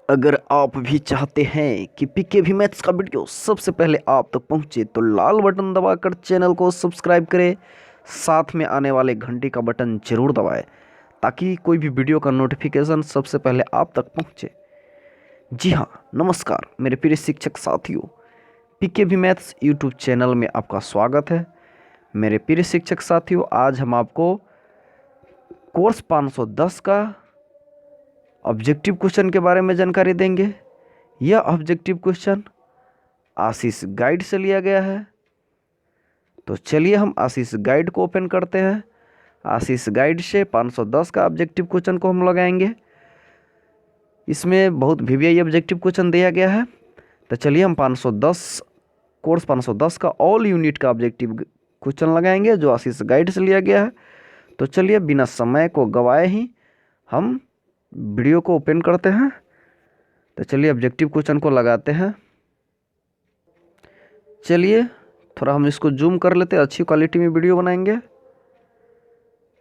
अगर आप भी चाहते हैं कि पीके भी मैथ्स का वीडियो सबसे पहले आप तक पहुंचे तो लाल बटन दबाकर चैनल को सब्सक्राइब करें। साथ में आने वाले घंटी का बटन जरूर दबाएं ताकि कोई भी वीडियो का नोटिफिकेशन सबसे पहले आप तक पहुंचे। जी हाँ, नमस्कार मेरे प्रिय शिक्षक साथियों, पीके भी मैथ्स यूट्यूब चैनल में आपका स्वागत है। मेरे प्रिय शिक्षक साथियों, आज हम आपको कोर्स 510 का ऑब्जेक्टिव क्वेश्चन के बारे में जानकारी देंगे। यह ऑब्जेक्टिव क्वेश्चन आशीष गाइड से लिया गया है। तो चलिए हम आशीष गाइड को ओपन करते हैं। आशीष गाइड से 510 का ऑब्जेक्टिव क्वेश्चन को हम लगाएंगे। इसमें बहुत वीवीआई ऑब्जेक्टिव क्वेश्चन दिया गया है। तो चलिए हम 510 कोर्स 510 का ऑल यूनिट का ऑब्जेक्टिव क्वेश्चन लगाएंगे जो आशीष गाइड से लिया गया है। तो चलिए बिना समय को गवाए ही हम वीडियो को ओपन करते हैं। तो चलिए ऑब्जेक्टिव क्वेश्चन को लगाते हैं। चलिए थोड़ा हम इसको जूम कर लेते हैं, अच्छी क्वालिटी में वीडियो बनाएंगे।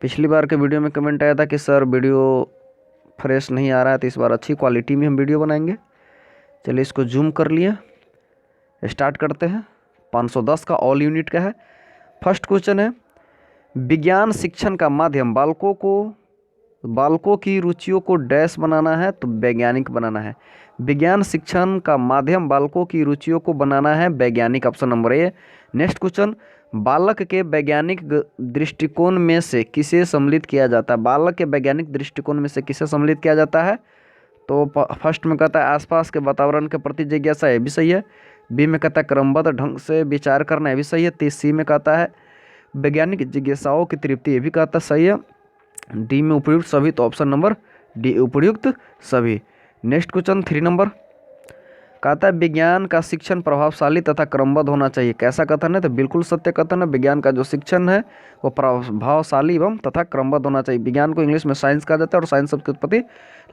पिछली बार के वीडियो में कमेंट आया था कि सर वीडियो फ्रेश नहीं आ रहा है, तो इस बार अच्छी क्वालिटी में हम वीडियो बनाएंगे। चलिए इसको जूम कर लिया, स्टार्ट करते हैं। 510 का ऑल यूनिट का है। फर्स्ट क्वेश्चन है, विज्ञान शिक्षण का माध्यम बालकों की रुचियों को डैश बनाना है तो वैज्ञानिक बनाना है। विज्ञान शिक्षण का माध्यम बालकों की रुचियों को बनाना है वैज्ञानिक, option number A. Next question, बालक के वैज्ञानिक दृष्टिकोण में से किसे सम्मिलित किया जाता है। बालक के वैज्ञानिक दृष्टिकोण में से किसे सम्मिलित किया जाता है। तो फर्स्ट में कहता है आसपास के वातावरण के प्रति जिज्ञासा, ये भी सही है। बी में कहता है क्रमबद्ध ढंग से विचार करना, ये भी सही है। सी में कहता है वैज्ञानिक जिज्ञासाओं की तृप्ति, ये भी कहता है सही है। डी में उपयुक्त सभी, तो ऑप्शन नंबर डी उपयुक्त सभी। नेक्स्ट क्वेश्चन 3 नंबर, कहता है विज्ञान का शिक्षण प्रभावशाली तथा क्रमबद्ध होना चाहिए। कैसा कथन है, तो बिल्कुल सत्य कथन है। विज्ञान का जो शिक्षण है वो प्रभावशाली एवं तथा क्रमबद्ध होना चाहिए। विज्ञान को इंग्लिश में साइंस कहा जाता है और साइंस शब्द की उत्पत्ति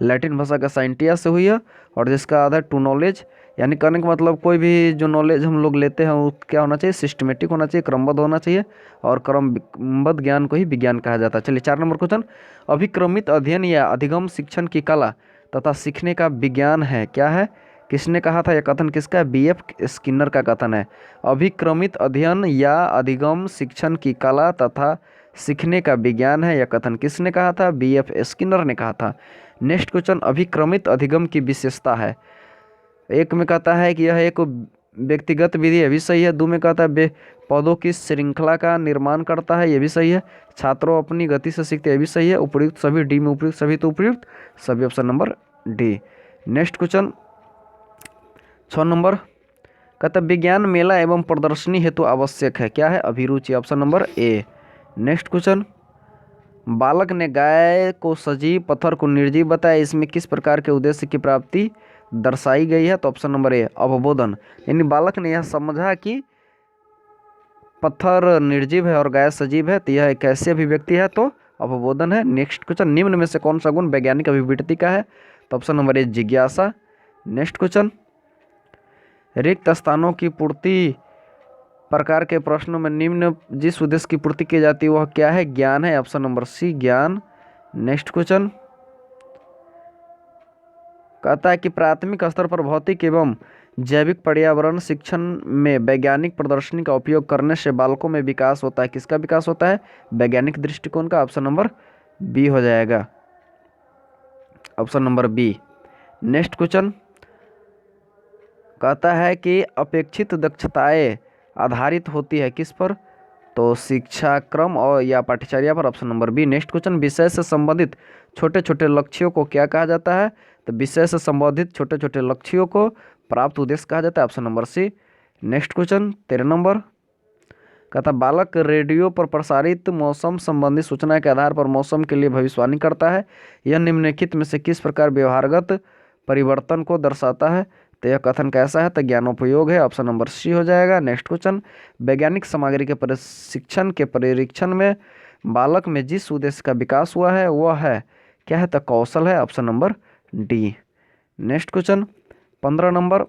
लैटिन भाषा का साइंटिया से हुई है और जिसका आधार टू नॉलेज, यानी कहने का मतलब कोई भी जो नॉलेज हम लोग लेते हैं वो क्या होना चाहिए, सिस्टमेटिक होना चाहिए, क्रमबद्ध होना चाहिए और क्रमबद्ध ज्ञान को ही विज्ञान कहा जाता है। चलिए 4 नंबर क्वेश्चन, अभिक्रमित अध्ययन या अधिगम शिक्षण की कला तथा सीखने का विज्ञान है। क्या है, किसने कहा था, यह कथन किसका है, बीएफ स्किनर का कथन है। अभिक्रमित अध्ययन या अधिगम शिक्षण की कला तथा सीखने का विज्ञान है, यह कथन किसने कहा था, बीएफ स्किनर ने कहा था। नेक्स्ट क्वेश्चन, अभिक्रमित अधिगम की विशेषता है। एक में कहता है कि यह एक व्यक्तिगत विधि, ये भी सही है। दो में कहता है पौधों की श्रृंखला का निर्माण करता है, ये भी सही है। छात्रों अपनी गति से सीखते हैं, ये भी सही है। उपयुक्त सभी, डी में उपयुक्त सभी, तो उपयुक्त सभी, option number D. Next question 6 number, कहता है विज्ञान मेला एवं प्रदर्शनी हेतु आवश्यक है। क्या है, अभिरुचि, option number A. Next question, बालक ने गाय को सजीव पत्थर को निर्जीव बताया, इसमें किस प्रकार के उद्देश्य की प्राप्ति दर्शाई गई है, तो ऑप्शन नंबर ए, अवबोधन। यानी बालक ने यह समझा कि पत्थर निर्जीव है और गाय सजीव है, तो यह एक ऐसी अभिव्यक्ति है, तो अवबोधन है। नेक्स्ट क्वेश्चन, निम्न में से कौन सा गुण वैज्ञानिक अभिव्यक्ति का है, तो ऑप्शन नंबर ए, जिज्ञासा। नेक्स्ट क्वेश्चन, रिक्त स्थानों की पूर्ति प्रकार के प्रश्नों में निम्न जिस उद्देश्य की पूर्ति की जाती है वह क्या है, ज्ञान है, ऑप्शन नंबर सी, ज्ञान। नेक्स्ट क्वेश्चन, कहता है कि प्राथमिक स्तर पर भौतिक एवं जैविक पर्यावरण शिक्षण में वैज्ञानिक प्रदर्शनी का उपयोग करने से बालकों में विकास होता है। किसका विकास होता है, वैज्ञानिक दृष्टिकोण का, ऑप्शन नंबर बी हो जाएगा, option number B. Next question, कहता है कि अपेक्षित दक्षताएं आधारित होती है किस पर, तो शिक्षा क्रम और या पाठ्यचर्या पर, option number B. Next question, विषय से संबंधित छोटे छोटे लक्ष्यों को क्या कहा जाता है, तो विषय से संबंधित छोटे छोटे लक्ष्यों को प्राप्त उद्देश्य कहा जाता है, option number C. Next question 13 number, कहता बालक रेडियो पर प्रसारित मौसम संबंधी सूचना के आधार पर मौसम के लिए भविष्यवाणी करता है, यह निम्नलिखित में से किस प्रकार व्यवहारगत परिवर्तन को दर्शाता है, तो यह कथन कैसा है, तो ज्ञानोपयोग है, ऑप्शन नंबर सी हो जाएगा। नेक्स्ट क्वेश्चन, वैज्ञानिक सामग्री के प्रशिक्षण के परीक्षण में बालक में जिस उद्देश्य का विकास हुआ है वह है क्या है, तो कौशल है, option number D. Next question 15 number,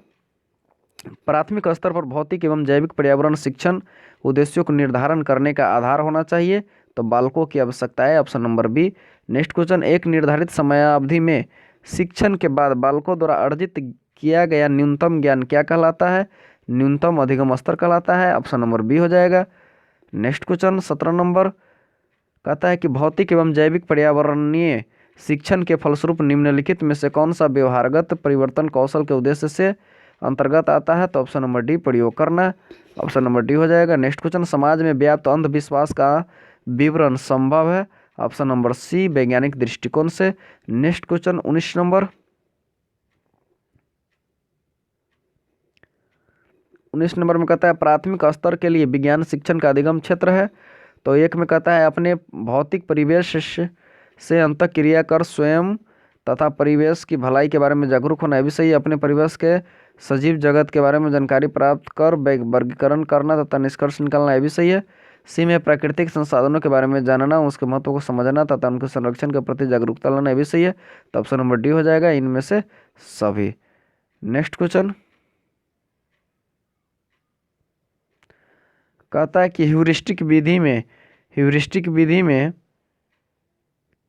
प्राथमिक स्तर पर भौतिक एवं जैविक पर्यावरण शिक्षण उद्देश्यों को निर्धारण करने का आधार होना चाहिए, तो बालकों की आवश्यकता है, option number B. Next question, एक निर्धारित समयावधि में शिक्षण के बाद बालकों द्वारा अर्जित किया गया न्यूनतम ज्ञान क्या कहलाता है? न्यूनतम अधिगम स्तर कहलाता है। ऑप्शन नंबर बी हो जाएगा। नेक्स्ट क्वेश्चन 17 नंबर कहता है कि भौतिक एवं जैविक पर्यावरणीय शिक्षण के फलस्वरूप निम्नलिखित में से कौन सा व्यवहारगत परिवर्तन कौशल के उद्देश्य से अंतर्गत आता है? तो ऑप्शन नंबर डी प्रयोग करना। ऑप्शन नंबर डी हो जाएगा। नेक्स्ट क्वेश्चन समाज में व्याप्त अंधविश्वास का विवरण संभव है? ऑप्शन नंबर सी वैज्ञानिक दृष्टिकोण से। नेक्स्ट क्वेश्चन 19 नंबर 19 नंबर में कहता है प्राथमिक स्तर के लिए विज्ञान शिक्षण का अधिगम क्षेत्र है। तो एक में कहता है अपने भौतिक परिवेश से अंतःक्रिया कर स्वयं तथा परिवेश की भलाई के बारे में जागरूक होना, ये भी सही है। अपने परिवेश के सजीव जगत के बारे में जानकारी प्राप्त कर वर्गीकरण करना तथा निष्कर्ष निकालना, ये भी सही है। सी में प्राकृतिक संसाधनों के बारे में जानना, उसके महत्व को समझना तथा उनके संरक्षण के प्रति जागरूकता लाना, ये भी सही है। तो ऑप्शन नंबर डी हो जाएगा इनमें से सभी। नेक्स्ट क्वेश्चन कहता है कि ह्यूरिस्टिक विधि में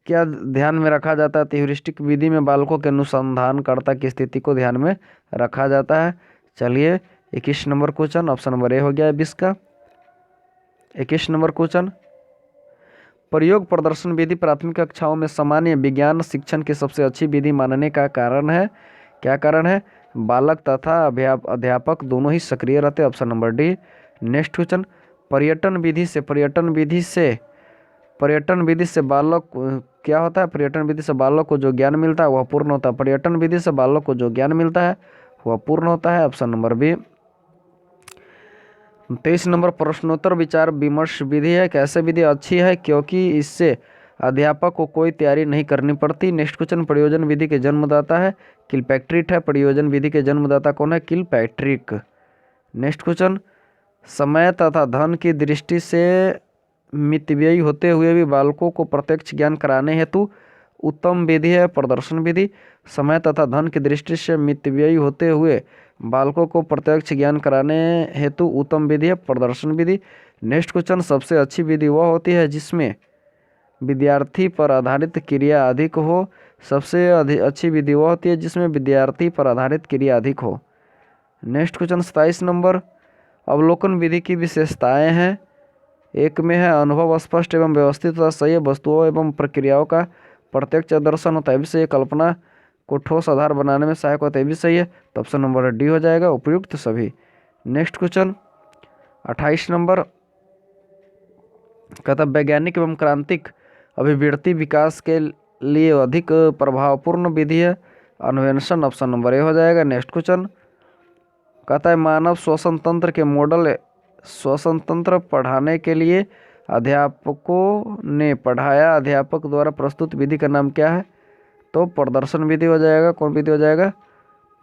क्या ध्यान में रखा जाता है? तो ह्यूरिस्टिक विधि में बालकों के अनुसंधानकर्ता की स्थिति को ध्यान में रखा जाता है। चलिए 21 नंबर क्वेश्चन, ऑप्शन नंबर ए हो गया 20 का। 21 नंबर क्वेश्चन प्रयोग प्रदर्शन विधि प्राथमिक कक्षाओं में सामान्य विज्ञान शिक्षण की सबसे अच्छी विधि मानने का कारण है? क्या कारण है? बालक तथा अध्यापक दोनों ही सक्रिय रहते हैं। Option number D. Next question पर्यटन विधि से बालक क्या होता है? पर्यटन विधि से बालक को जो ज्ञान मिलता है वह पूर्ण होता है। पर्यटन विधि से बालक को जो ज्ञान मिलता है वह पूर्ण होता है। Option number B. 23 नंबर प्रश्नोत्तर विचार विमर्श विधि है। कैसे विधि अच्छी है? क्योंकि इससे अध्यापक को कोई तैयारी नहीं करनी पड़ती। नेक्स्ट क्वेश्चन प्रयोजन विधि के जन्मदाता है किलपैट्रिक है। प्रयोजन विधि के जन्मदाता कौन है? किलपैट्रिक। नेक्स्ट क्वेश्चन समय तथा धन की दृष्टि से मितव्ययी होते हुए भी बालकों को प्रत्यक्ष ज्ञान कराने हेतु उत्तम विधि है प्रदर्शन विधि। समय तथा धन की दृष्टि से मितव्ययी होते हुए बालकों को प्रत्यक्ष ज्ञान कराने हेतु उत्तम विधि है प्रदर्शन विधि। नेक्स्ट क्वेश्चन सबसे अच्छी विधि वह होती है जिसमें विद्यार्थी पर आधारित क्रिया अधिक हो। सबसे अच्छी विधि वह होती है जिसमें विद्यार्थी पर आधारित क्रिया अधिक हो। नेक्स्ट क्वेश्चन 27 नंबर अवलोकन विधि की विशेषताएं हैं। एक में है अनुभव स्पष्ट एवं व्यवस्थित तथा सही वस्तुओं एवं प्रक्रियाओं का प्रत्यक्ष दर्शन होता है, भी सही। कल्पना को ठोस आधार बनाने में सहायक होता है, भी सही है। तो ऑप्शन नंबर डी हो जाएगा उपयुक्त सभी। नेक्स्ट क्वेश्चन 28 नंबर कहता वैज्ञानिक एवं क्रांतिक अभिवृत्ति विकास के लिए अधिक प्रभावपूर्ण विधि है अन्वेषण। ऑप्शन नंबर ए हो जाएगा। नेक्स्ट क्वेश्चन कहता है मानव श्वसन तंत्र के मॉडल श्वसन तंत्र पढ़ाने के लिए अध्यापकों ने पढ़ाया। अध्यापक द्वारा प्रस्तुत विधि का नाम क्या है? तो प्रदर्शन विधि हो जाएगा। कौन विधि हो जाएगा?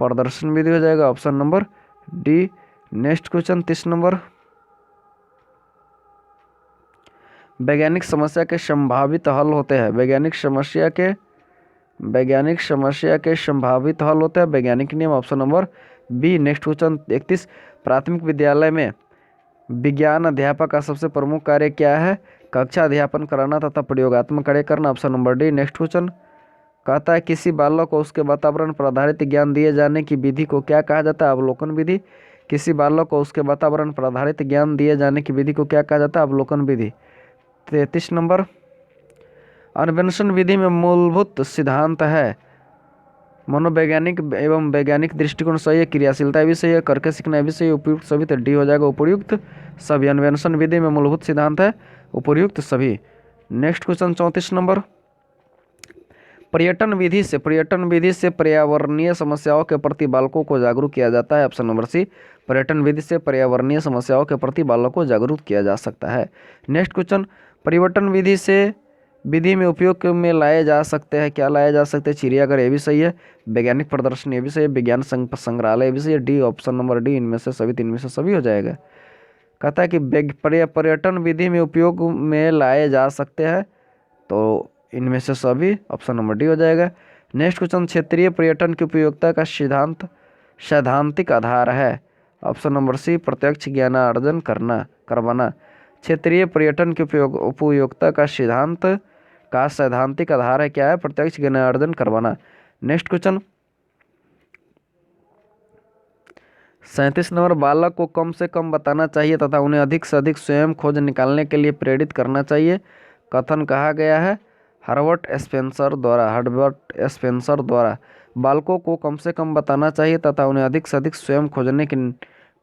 प्रदर्शन विधि हो जाएगा। Option number D. Next question 30 number वैज्ञानिक समस्या के संभावित हल होते हैं। वैज्ञानिक समस्या के संभावित हल होते हैं वैज्ञानिक नियम। Option number B. Next question 31 प्राथमिक विद्यालय में विज्ञान अध्यापक का सबसे प्रमुख कार्य क्या है? कक्षा अध्यापन कराना तथा प्रयोगात्मक कार्य करना। Option number D. Next question कहता है किसी बालक को उसके वातावरण पर आधारित ज्ञान दिए जाने की विधि को क्या कहा जाता है? अवलोकन विधि। किसी बालक को उसके वातावरण पर आधारित ज्ञान दिए जाने की विधि को क्या कहा जाता है? अवलोकन विधि। 33 नंबर अन्वेषण विधि में मूलभूत सिद्धांत है मनोवैज्ञानिक एवं वैज्ञानिक दृष्टिकोण सही है। क्रियाशीलता भी सही है। करके सीखना भी सही है। उपयुक्त सभी। तो डी हो जाएगा उपयुक्त सभी। अन्वेषण विधि में मूलभूत सिद्धांत है उपयुक्त सभी। नेक्स्ट क्वेश्चन 34 नंबर पर्यटन विधि से पर्यावरणीय समस्याओं के प्रति बालकों को जागरूक किया जाता है। Option number C. पर्यटन विधि से पर्यावरणीय समस्याओं के प्रति बालकों को जागरूक किया जा सकता है। नेक्स्ट क्वेश्चन परिवर्तन विधि में उपयोग में लाए जा सकते हैं। क्या लाए जा सकते हैं? चिड़ियाघर, ये भी सही है। वैज्ञानिक प्रदर्शन, ये भी सही है। विज्ञान संग्रहालय, ये भी सही है। डी ऑप्शन नंबर डी इनमें से सभी 3 में से सभी हो जाएगा। कहता है कि पर्यटन विधि में उपयोग में लाए जा सकते हैं, तो इनमें से सभी ऑप्शन नंबर डी हो जाएगा। नेक्स्ट क्वेश्चन क्षेत्रीय पर्यटन की उपयोगिता का सैद्धांतिक आधार है। ऑप्शन नंबर सी प्रत्यक्ष ज्ञानार्जन करवाना। क्षेत्रीय पर्यटन की उपयोगिता का सैद्धांतिक आधार है क्या है? प्रत्यक्ष ज्ञानार्जन करवाना। नेक्स्ट क्वेश्चन 37 नंबर, बालक को कम से कम बताना चाहिए तथा उन्हें अधिक से अधिक स्वयं खोज निकालने के लिए प्रेरित करना चाहिए। कथन कहा गया है हर्बर्ट स्पेंसर द्वारा बालकों को कम से कम बताना चाहिए तथा उन्हें अधिक से अधिक स्वयं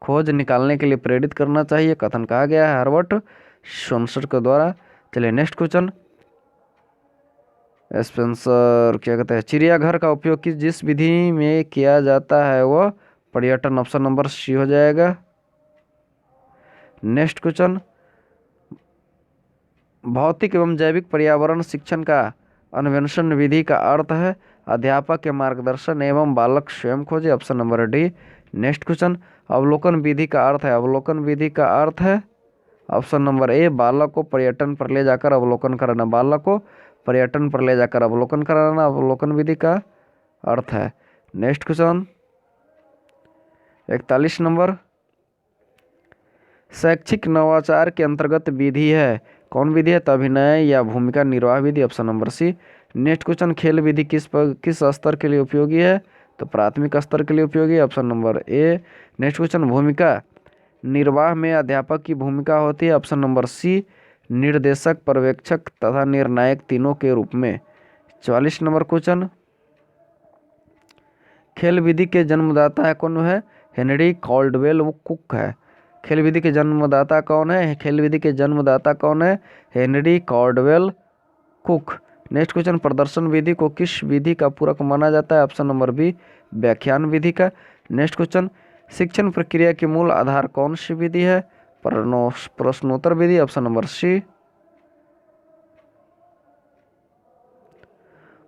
खोज निकालने के लिए प्रेरित करना चाहिए। कथन कहा गया है हर्बर्ट स्पेंसर के द्वारा। चलिए नेक्स्ट क्वेश्चन, स्पेंसर क्या कहते हैं, चिड़ियाघर का उपयोग जिस विधि में किया जाता है वह पर्यटन, ऑप्शन नंबर सी हो जाएगा। नेक्स्ट क्वेश्चन, भौतिक एवं जैविक पर्यावरण शिक्षण का अन्वेषण विधि का अर्थ है अध्यापक के मार्गदर्शन एवं बालक स्वयं खोजे, option number D. Next question, अवलोकन विधि का अर्थ है ऑप्शन नंबर ए, बालक को पर्यटन पर ले जाकर अवलोकन कराना। अवलोकन विधि का अर्थ है। नेक्स्ट क्वेश्चन 41 नंबर, शैक्षिक नवाचार के अंतर्गत विधि है, कौन विधि है, अभिनय या भूमिका निर्वाह विधि, option number C. Next question, खेल विधि किस स्तर के लिए उपयोगी है, तो प्राथमिक स्तर के लिए उपयोगी है, option number A. Next question, भूमिका निर्वाह में अध्यापक की भूमिका होती है, ऑप्शन नंबर सी, निर्देशक, पर्यवेक्षक तथा निर्णायक तीनों के रूप में। 44 नंबर क्वेश्चन, खेल विधि के जन्मदाता है कौन है, हेनरी कॉल्डवेल कुक है। खेल विधि के जन्मदाता कौन है, Henry Caldwell cook. Next question, प्रदर्शन विधि को किस विधि का पूरक माना जाता है, ऑप्शन नंबर बी, व्याख्यान विधि का। नेक्स्ट क्वेश्चन, शिक्षण प्रक्रिया के मूल आधार कौन सी विधि है, प्रश्नोत्तर विधि, ऑप्शन नंबर सी।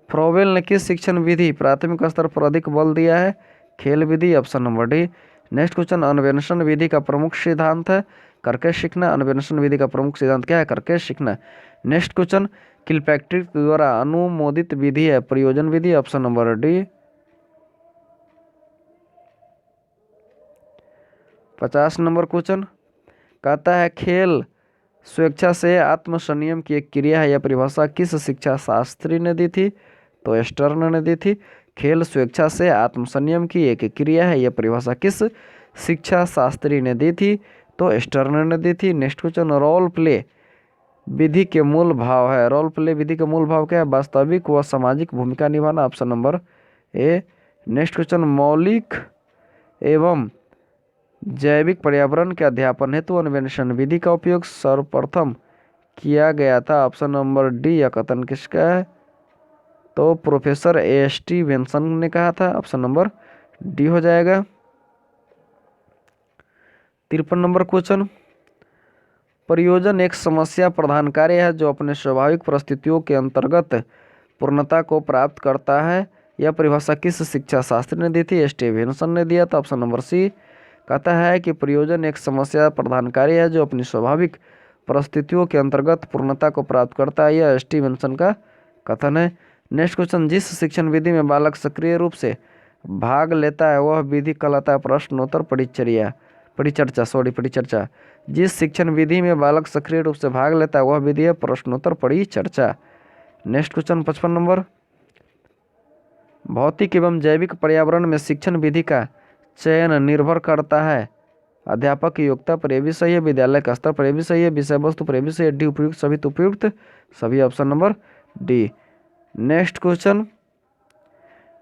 फ्रोवेल ने किस शिक्षण विधि प्राथमिक स्तर पर अधिक बल दिया है, खेल विधि, option number D. Next question, अन्वेषण विधि का प्रमुख सिद्धांत है करके सीखना। अन्वेषण विधि का प्रमुख सिद्धांत क्या है, करके सीखना। नेक्स्ट क्वेश्चन, किलपैट्रिक द्वारा अनुमोदित विधि है प्रयोजन विधि, option number D. 50 number question कहता है खेल स्वेच्छा से आत्मसंयम की एक क्रिया है, यह परिभाषा किस शिक्षा शास्त्री ने दी थी, तो स्टर्न ने दी थी। खेल स्वेच्छा से आत्मसंयम की एक क्रिया है, यह परिभाषा किस शिक्षा शास्त्री ने दी थी, तो स्टर्न ने दी थी। नेक्स्ट क्वेश्चन, रोल प्ले विधि के मूल भाव है, क्या है, वास्तविक व सामाजिक भूमिका निभाना, option number A. Next question, मौलिक एवं जैविक पर्यावरण के अध्यापन हेतु अन्वेषण विधि का उपयोग सर्वप्रथम किया गया था, ऑप्शन नंबर डी। यह कथन किसका है, तो प्रोफेसर एस.टी. वेंसन ने कहा था, ऑप्शन नंबर डी हो जाएगा। 53 नंबर क्वेश्चन, प्रयोजन एक समस्या प्रधान कार्य है जो अपने स्वाभाविक परिस्थितियों के अंतर्गत पूर्णता को प्राप्त करता है, यह परिभाषा किस शिक्षा शास्त्री ने दी थी, एस.टी. वेंसन ने दिया था, ऑप्शन नंबर सी। कहता है कि प्रयोजन एक समस्या प्रधान कार्य है जो अपनी स्वाभाविक परिस्थितियों के अंतर्गत पूर्णता को प्राप्त करता है, यह एस.टी. वेंसन का कथन है। नेक्स्ट क्वेश्चन, जिस शिक्षण विधि में बालक सक्रिय रूप से भाग लेता है वह विधि कहलाता है प्रश्नोत्तर परिचर्चा। जिस शिक्षण विधि में बालक सक्रिय रूप से भाग लेता है वह विधि है प्रश्नोत्तर परिचर्चा। नेक्स्ट क्वेश्चन 55 नंबर, भौतिक एवं जैविक पर्यावरण में शिक्षण विधि का चयन निर्भर करता है अध्यापक की योग्यता पर, यह भी सही है, विद्यालय का स्तर पर, यह भी सही है, विषय वस्तु पर, यह भी सही है, डी उपयुक्त सभी तो उपयुक्त सभी, option number D. Next question,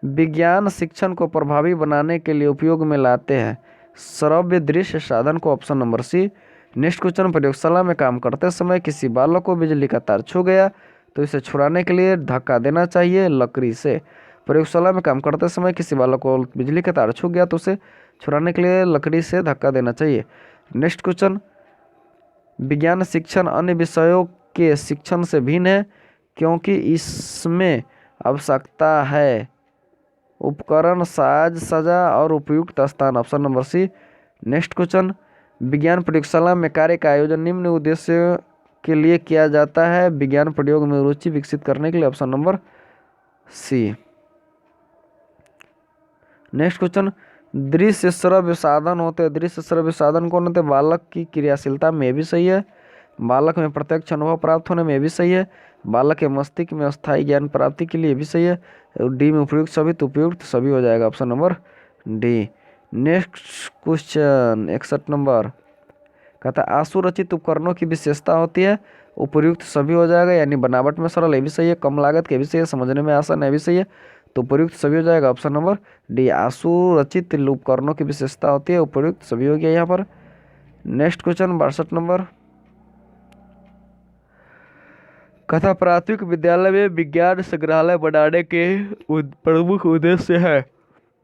विज्ञान शिक्षण को प्रभावी बनाने के लिए उपयोग में लाते हैं श्रव्य दृश्य साधन को, option number C. Next question, प्रयोगशाला में काम करते समय किसी बालक को बिजली का तार छू गया तो इसे छुड़ाने के लिए धक्का देना चाहिए लकड़ी से। प्रयोगशाला में काम करते समय किसी बालक को बिजली का तार छू गया तो उसे छुड़ाने के लिए लकड़ी से धक्का देना चाहिए। नेक्स्ट क्वेश्चन, विज्ञान शिक्षण अन्य विषयों के शिक्षण से भिन्न है क्योंकि इसमें आवश्यकता है उपकरण, साज सज्जा और उपयुक्त स्थान, option number C. Next question, विज्ञान प्रयोगशाला में कार्य का आयोजन निम्न उद्देश्य के लिए किया जाता है, विज्ञान प्रयोग में रुचि विकसित करने के लिए, option number C. Next question, दृश्य श्रव्य साधन होते हैं, दृश्य श्रव्य साधन कौन होते हैं, बालक की क्रियाशीलता में भी सही है, बालक में प्रत्यक्ष अनुभव प्राप्त होने में भी सही है, बालक के मस्तिष्क में अस्थायी ज्ञान प्राप्ति के लिए भी सही है। डी में उपयुक्त सभी तो उपयुक्त सभी हो जाएगा option number D. Next question 61 number कहता है आंसू रचित उपकरणों की विशेषता होती है, उपयुक्त सभी हो जाएगा, यानी बनावट में सरल, ये भी सही है, कम लागत के भी सही है, समझने में आसान है भी सही है, तो उपयुक्त सभी हो जाएगा ऑप्शन नंबर डी। आंसू रचित उपकरणों की विशेषता होती है, उपयुक्त सभी हो गया यहाँ पर। नेक्स्ट क्वेश्चन 62 नंबर कथा प्राथमिक विद्यालय में विज्ञान संग्रहालय बनाने के प्रमुख उद्देश्य है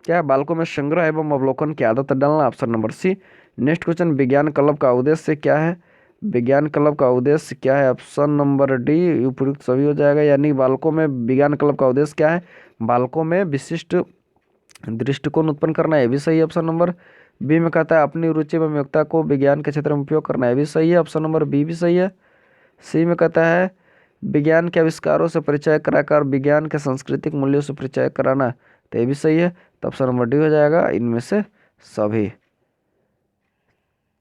क्या? बालकों में संग्रह एवं अवलोकन की आदत डालना, option number C. Next question विज्ञान क्लब का उद्देश्य क्या है? विज्ञान क्लब का उद्देश्य क्या है? ऑप्शन नंबर डी उपयुक्त सभी हो जाएगा, यानी बालकों में विज्ञान क्लब का उद्देश्य क्या है? बालकों में विशिष्ट दृष्टिकोण उत्पन्न करना, है भी सही है, ऑप्शन नंबर बी में कहता है अपनी रुचि एवं योग्यता को विज्ञान के क्षेत्र में उपयोग करना, है भी सही है, ऑप्शन नंबर बी भी सही है। सी में कहता है विज्ञान के आविष्कारों से परिचय कराकर विज्ञान के सांस्कृतिक मूल्यों से परिचय कराना, तो ये भी सही है, तो ऑप्शन नंबर डी हो जाएगा इनमें से सभी।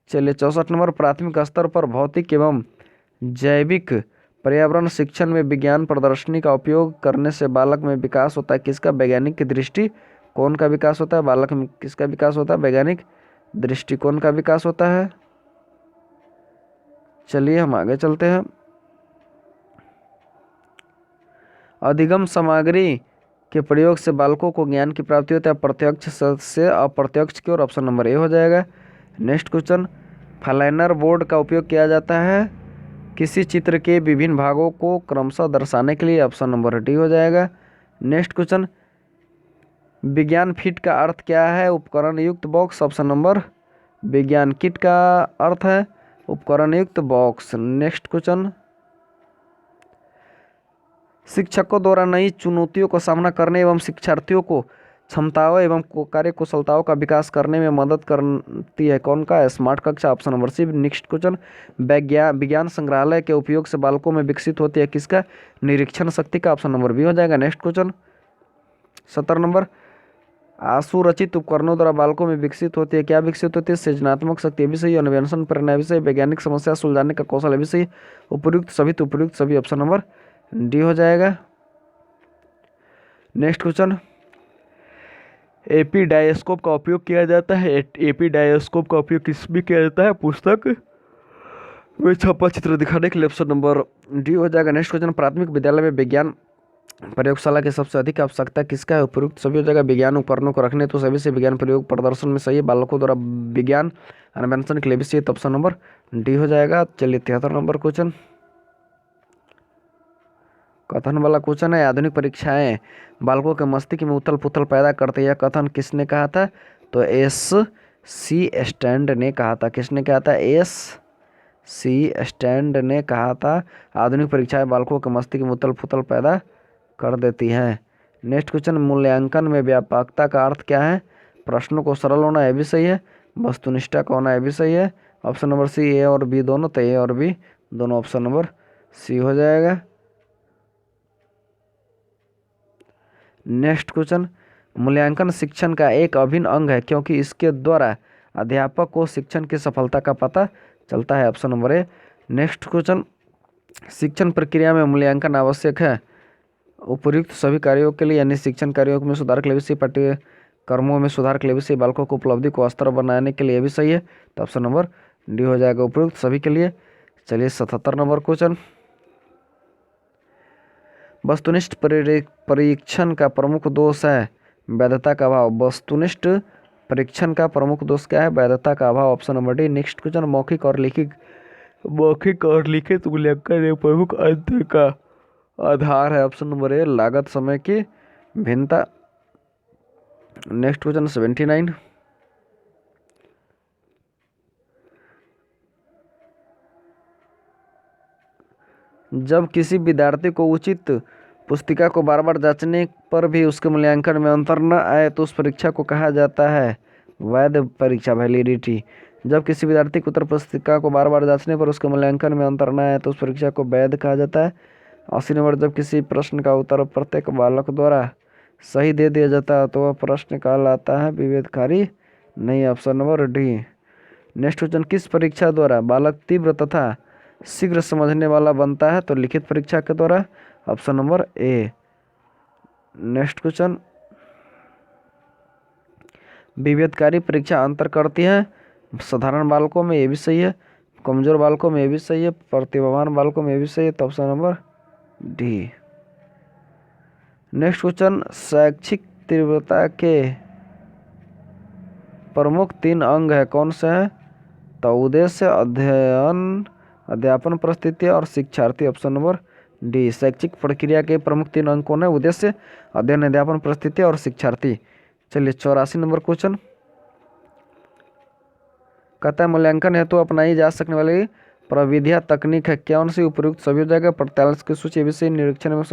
चलिए 64 नंबर प्राथमिक स्तर पर भौतिक एवं जैविक पर्यावरण शिक्षण में विज्ञान प्रदर्शनी का उपयोग करने से बालक में विकास होता है किसका? वैज्ञानिक की दृष्टि कौन का विकास होता है? बालक में किसका विकास होता है? वैज्ञानिक दृष्टिकोण का विकास होता है। चलिए हम आगे चलते हैं। अधिगम सामग्री के प्रयोग से बालकों को ज्ञान की प्राप्ति होती है, प्रत्यक्ष से अप्रत्यक्ष की ओर, ऑप्शन नंबर ए हो जाएगा। नेक्स्ट क्वेश्चन फ्लाइनर बोर्ड का उपयोग किया जाता है किसी चित्र के विभिन्न भागों को क्रमशः दर्शाने के लिए, ऑप्शन नंबर डी हो जाएगा। नेक्स्ट क्वेश्चन विज्ञान फिट का अर्थ क्या है? उपकरण युक्त बॉक्स, ऑप्शन नंबर विज्ञान किट का अर्थ है उपकरण युक्त बॉक्स। नेक्स्ट क्वेश्चन शिक्षकों द्वारा नई चुनौतियों का सामना करने एवं शिक्षार्थियों को क्षमताओं एवं कार्य कुशलताओं का विकास करने में मदद करती है कौन का? स्मार्ट कक्षा, option number C. Next question विज्ञान संग्रहालय के उपयोग से बालकों में विकसित होती है किसका? निरीक्षण शक्ति का, ऑप्शन नंबर बी हो जाएगा। नेक्स्ट क्वेश्चन 70 नंबर आंसू रचित उपकरणों द्वारा बालकों में विकसित होती है क्या? विकसित होती है सृजनात्मक शक्ति, भी सही, अन्वेषण प्रेरणा भी सही, वैज्ञानिक समस्या सुलझाने का कौशल भी सही, उपयुक्त सभी तो उपयुक्त सभी, ऑप्शन नंबर डी हो जाएगा। नेक्स्ट क्वेश्चन एपी डायस्कोप का उपयोग किया जाता है, एपी डायस्कोप का उपयोग किस में किया जाता है? पुस्तक में छपा चित्र दिखाने के लिए, ऑप्शन नंबर डी हो जाएगा। नेक्स्ट क्वेश्चन प्राथमिक विद्यालय में विज्ञान प्रयोगशाला की सबसे अधिक आवश्यकता किसका है? उपयुक्त सभी हो जाएगा, विज्ञान उपकरणों को रखने तो सभी से विज्ञान प्रयोग प्रदर्शन में सही है, बालकों द्वारा विज्ञान अन्वेषण के लिए भी सही, तो ऑप्शन नंबर डी हो जाएगा। चलिए 73 नंबर क्वेश्चन कथन वाला क्वेश्चन है आधुनिक परीक्षाएं बालकों के मस्तिष्क में उथल पुथल पैदा करते हैं, यह कथन किसने कहा था? तो एस सी स्टैंड ने कहा था। किसने कहा था? एस सी स्टैंड ने कहा था आधुनिक परीक्षाएं बालकों के मस्तिष्क में उथल पुथल पैदा कर देती हैं। नेक्स्ट क्वेश्चन मूल्यांकन में व्यापकता का अर्थ क्या है? प्रश्नों को सरल होना, यह भी सही है, वस्तुनिष्ठ का होना, यह भी सही है, ऑप्शन नंबर सी। ए और बी दोनों, तो ए और बी दोनों, ऑप्शन नंबर सी हो जाएगा। नेक्स्ट क्वेश्चन मूल्यांकन शिक्षण का एक अभिन्न अंग है क्योंकि इसके द्वारा अध्यापक को शिक्षण की सफलता का पता चलता है, option number A. Next question शिक्षण प्रक्रिया में मूल्यांकन आवश्यक है उपयुक्त सभी कार्यों के लिए, यानी शिक्षण कार्यों में सुधार के लिए भी सही, पाठ्यक्रमों में सुधार के लिए भी सही, बालकों को उपलब्धि को स्तर बनाने के लिए भी सही है, तो ऑप्शन नंबर डी हो जाएगा उपयुक्त सभी के लिए। चलिए 77 नंबर क्वेश्चन वस्तुनिष्ठ परीक्षण का प्रमुख दोष है वैधता का अभाव। वस्तुनिष्ठ परीक्षण का प्रमुख दोष क्या है? वैधता का अभाव, option number D. Next question मौखिक और लिखित मूल्यांकन एक प्रमुख अंतर का आधार है, ऑप्शन नंबर ए। लागत समय की भिन्नता। नेक्स्ट क्वेश्चन 79 जब किसी विद्यार्थी को उचित पुस्तिका को बार बार जांचने पर भी उसके मूल्यांकन में अंतर न आए तो उस परीक्षा को कहा जाता है वैध परीक्षा, वैलिडिटी। जब किसी विद्यार्थी को उत्तर पुस्तिका को बार बार जांचने पर उसके मूल्यांकन में अंतर न आए तो उस परीक्षा को वैध कहा जाता है। 80 नंबर जब किसी प्रश्न का उत्तर प्रत्येक बालक द्वारा सही दे दिया जाता है तो वह प्रश्न कहलाता है विभेदकारी नहीं, option number D. Next question किस परीक्षा द्वारा बालक तीव्र तथा शीघ्र समझने वाला बनता है तो लिखित परीक्षा के द्वारा, option number A. Next question, विभेदकारी परीक्षा अंतर करती है साधारण बालकों में, ये भी सही है, कमजोर बालकों में ये भी सही है, प्रतिभावान बालकों में ये भी सही है, तो option number D. Next question, शैक्षिक तीव्रता के प्रमुख 3 अंग है, कौन से हैं? तो उद्देश्य, अध्ययन, अध्यापन परिस्थिति और शिक्षार्थी, ऑप्शन नंबर डी। शैक्षिक प्रक्रिया के प्रमुख 3 अंग कौन है? उद्देश्य, अध्ययन, अध्यापन परिस्थिति और शिक्षार्थी। चलिए 84 नंबर क्वेश्चन, कहता है मूल्यांकन हेतु अपनाई जा सकने वाली प्रविधियां तकनीक है, कौन सी उपयुक्त? सभी हो जाएगा। 45 की सूची विषय निरीक्षण में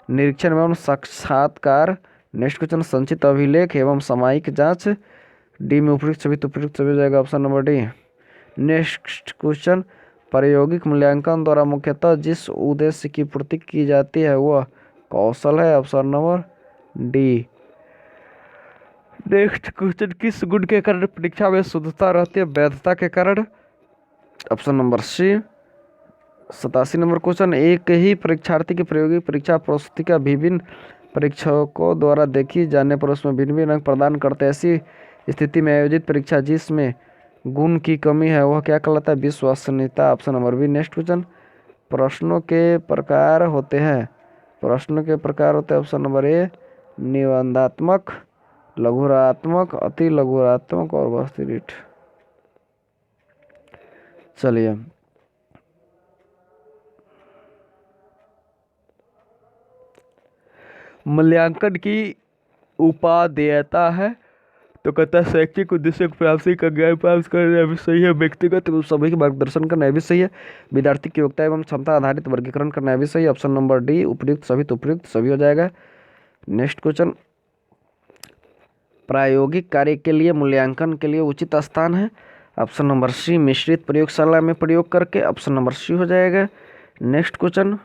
निरीक्षण एवं साक्षात्कार। नेक्स्ट क्वेश्चन, संचित अभिलेख एवं सामयिक जांच, डी में उपयुक्त सभी तो उपयुक्त सभी हो जाएगा, option number D. Next question, प्रायोगिक मूल्यांकन द्वारा मुख्यतः जिस उद्देश्य की पूर्ति की जाती है वह कौशल है, option number D. Next question, किस गुण के कारण परीक्षा में शुद्धता रहती है? वैधता के कारण, option number C. 87 number question, एक ही परीक्षार्थी की प्रायोगिक परीक्षा प्रस्तुति का विभिन्न परीक्षकों द्वारा देखी जाने पर उसमें भिन्न भिन्न अंक प्रदान करते हैं, ऐसी स्थिति में आयोजित परीक्षा जिसमें गुण की कमी है वह क्या कहलाता है? विश्वसनीयता, option number B. Next question, प्रश्नों के प्रकार होते हैं, प्रश्नों के प्रकार होते हैं, ऑप्शन नंबर ए, निबंधात्मक, लघुरात्मक, अति लघुरात्मक और वस्तुनिष्ठ। चलिए मूल्यांकन की उपादेयता है, तो कहता है शैक्षिक उद्देश्य को प्राप्ति का ज्ञान प्राप्त करना भी सही है, व्यक्तिगत एवं सभी के मार्गदर्शन करना भी सही है, विद्यार्थी की योग्यता एवं क्षमता आधारित वर्गीकरण करना भी सही है, ऑप्शन नंबर डी। उपयुक्त सभी तो उपयुक्त सभी हो जाएगा। नेक्स्ट क्वेश्चन, प्रायोगिक कार्य के लिए मूल्यांकन के लिए उचित स्थान है, ऑप्शन नंबर सी, मिश्रित प्रयोगशाला में प्रयोग करके, ऑप्शन नंबर सी हो जाएगा। नेक्स्ट क्वेश्चन,